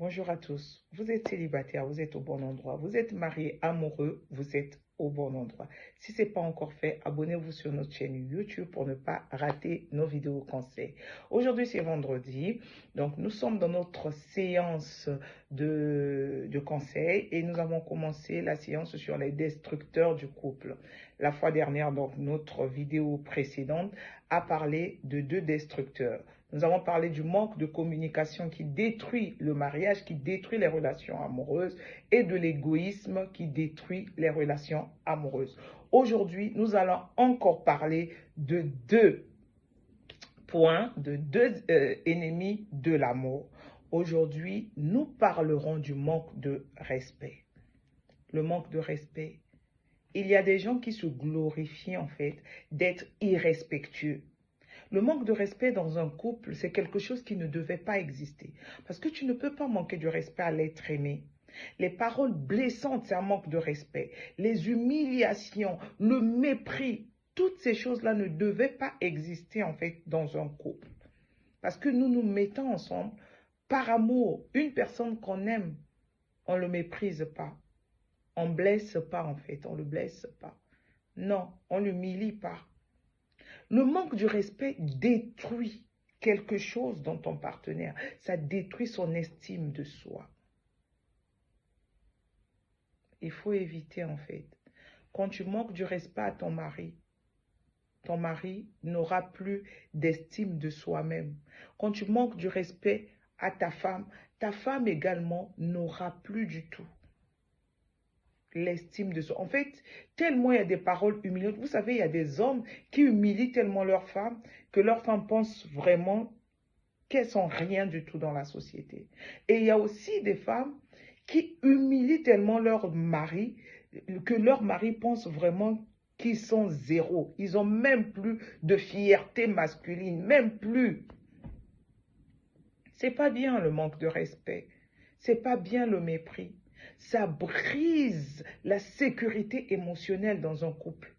Bonjour à tous. Vous êtes célibataire, vous êtes au bon endroit. Vous êtes marié, amoureux, vous êtes au bon endroit. Si ce n'est pas encore fait, abonnez-vous sur notre chaîne YouTube pour ne pas rater nos vidéos conseils. Aujourd'hui, c'est vendredi. Donc, nous sommes dans notre séance de conseils et nous avons commencé la séance sur les destructeurs du couple. La fois dernière, donc, notre vidéo précédente a parlé de deux destructeurs. Nous avons parlé du manque de communication qui détruit le mariage, qui détruit les relations amoureuses et de l'égoïsme qui détruit les relations amoureuses. Aujourd'hui, nous allons encore parler de deux points, de deux ennemis de l'amour. Aujourd'hui, nous parlerons du manque de respect. Le manque de respect. Il y a des gens qui se glorifient en fait d'être irrespectueux. Le manque de respect dans un couple, c'est quelque chose qui ne devait pas exister. Parce que tu ne peux pas manquer de respect à l'être aimé. Les paroles blessantes, c'est un manque de respect. Les humiliations, le mépris, toutes ces choses-là ne devaient pas exister en fait dans un couple. Parce que nous nous mettons ensemble par amour. Une personne qu'on aime, on ne le méprise pas. On ne blesse pas en fait, on ne le blesse pas. Non, on ne l'humilie pas. Le manque de respect détruit quelque chose dans ton partenaire. Ça détruit son estime de soi. Il faut éviter en fait. Quand tu manques du respect à ton mari n'aura plus d'estime de soi-même. Quand tu manques du respect à ta femme également n'aura plus du tout l'estime de soi. En fait, tellement il y a des paroles humiliantes. Vous savez, il y a des hommes qui humilient tellement leurs femmes que leurs femmes pensent vraiment qu'elles sont rien du tout dans la société. Et il y a aussi des femmes qui humilient tellement leur mari que leur mari pense vraiment qu'ils sont zéro. Ils n'ont même plus de fierté masculine, même plus. C'est pas bien le manque de respect. C'est pas bien le mépris. Ça brise la sécurité émotionnelle dans un couple.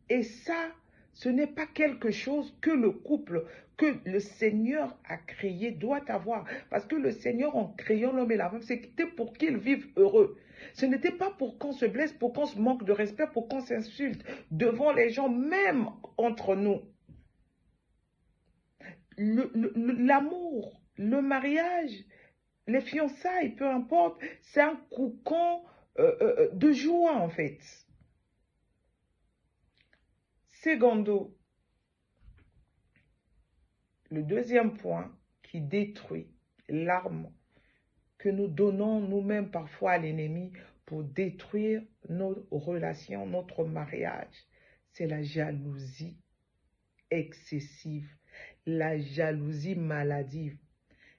Et ça, ce n'est pas quelque chose que le couple, que le Seigneur a créé, doit avoir. Parce que le Seigneur, en créant l'homme et la femme, c'était pour qu'ils vivent heureux. Ce n'était pas pour qu'on se blesse, pour qu'on se manque de respect, pour qu'on s'insulte devant les gens, même entre nous. L'amour, le mariage, les fiançailles, peu importe, c'est un cocon de joie en fait. Secondo, le deuxième point qui détruit l'arme que nous donnons nous-mêmes parfois à l'ennemi pour détruire nos relations, notre mariage, c'est la jalousie excessive, la jalousie maladive.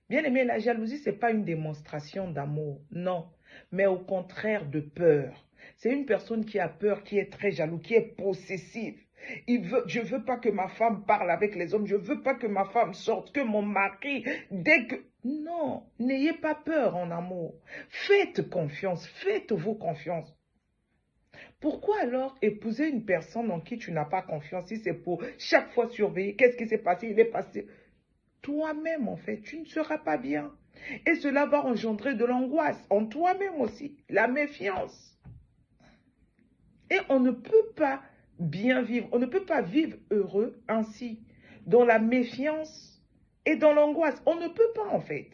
Bien aimé, la jalousie, ce n'est pas une démonstration d'amour, non, mais au contraire de peur. C'est une personne qui a peur, qui est très jaloux, qui est possessive. Je ne veux pas que ma femme parle avec les hommes, je ne veux pas que ma femme sorte, que mon mari, dès que... Non, n'ayez pas peur en amour. Faites confiance, faites-vous confiance. Pourquoi alors épouser une personne en qui tu n'as pas confiance si c'est pour chaque fois surveiller qu'est-ce qui s'est passé, il est passé? Toi-même, en fait, tu ne seras pas bien. Et cela va engendrer de l'angoisse en toi-même aussi, la méfiance. Et on ne peut pas bien vivre, on ne peut pas vivre heureux ainsi, dans la méfiance et dans l'angoisse. On ne peut pas, en fait.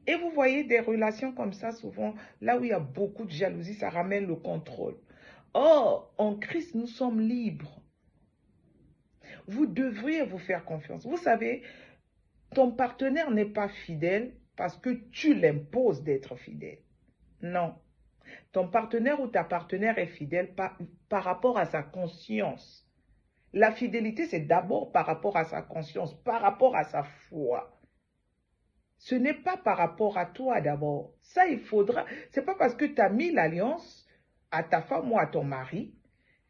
Et vous voyez des relations comme ça, souvent, là où il y a beaucoup de jalousie, ça ramène le contrôle. Or, en Christ, nous sommes libres. Vous devriez vous faire confiance. Vous savez, ton partenaire n'est pas fidèle parce que tu l'imposes d'être fidèle. Non. Ton partenaire ou ta partenaire est fidèle par rapport à sa conscience. La fidélité, c'est d'abord par rapport à sa conscience, par rapport à sa foi. Ce n'est pas par rapport à toi d'abord. Ça, il faudra... C'est pas parce que tu as mis l'alliance à ta femme ou à ton mari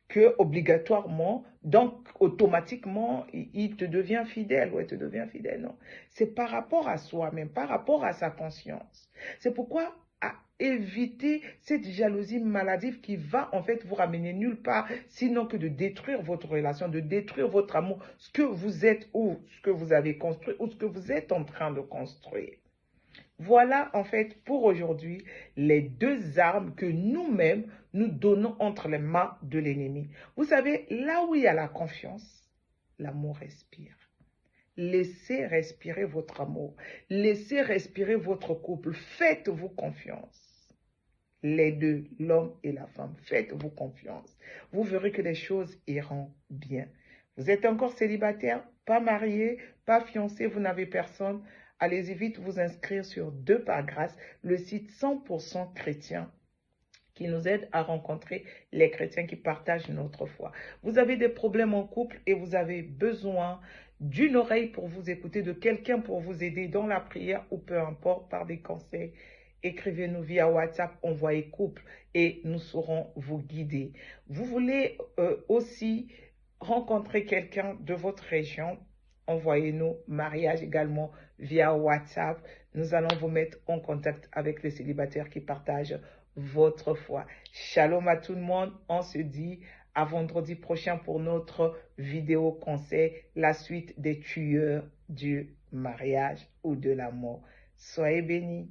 que obligatoirement, donc automatiquement, il te devient fidèle ou elle te devient fidèle. Non, c'est par rapport à soi-même, par rapport à sa conscience. C'est pourquoi à éviter cette jalousie maladive qui va en fait vous ramener nulle part, sinon que de détruire votre relation, de détruire votre amour, ce que vous êtes ou ce que vous avez construit ou ce que vous êtes en train de construire. Voilà en fait pour aujourd'hui les deux armes que nous-mêmes nous donnons entre les mains de l'ennemi. Vous savez, là où il y a la confiance, l'amour respire. Laissez respirer votre amour. Laissez respirer votre couple. Faites-vous confiance. Les deux, l'homme et la femme, faites-vous confiance. Vous verrez que les choses iront bien. Vous êtes encore célibataire, pas marié, pas fiancé, vous n'avez personne. Allez-y vite vous inscrire sur Deux par grâce, le site 100% chrétien qui nous aide à rencontrer les chrétiens qui partagent notre foi. Vous avez des problèmes en couple et vous avez besoin d'une oreille pour vous écouter, de quelqu'un pour vous aider dans la prière ou peu importe, par des conseils. Écrivez-nous via WhatsApp, envoyez couple et nous saurons vous guider. Vous voulez aussi rencontrer quelqu'un de votre région, envoyez-nous mariage également via WhatsApp. Nous allons vous mettre en contact avec les célibataires qui partagent votre foi. Shalom à tout le monde. On se dit à vendredi prochain pour notre vidéo conseil, la suite des tueurs du mariage ou de la mort. Soyez bénis.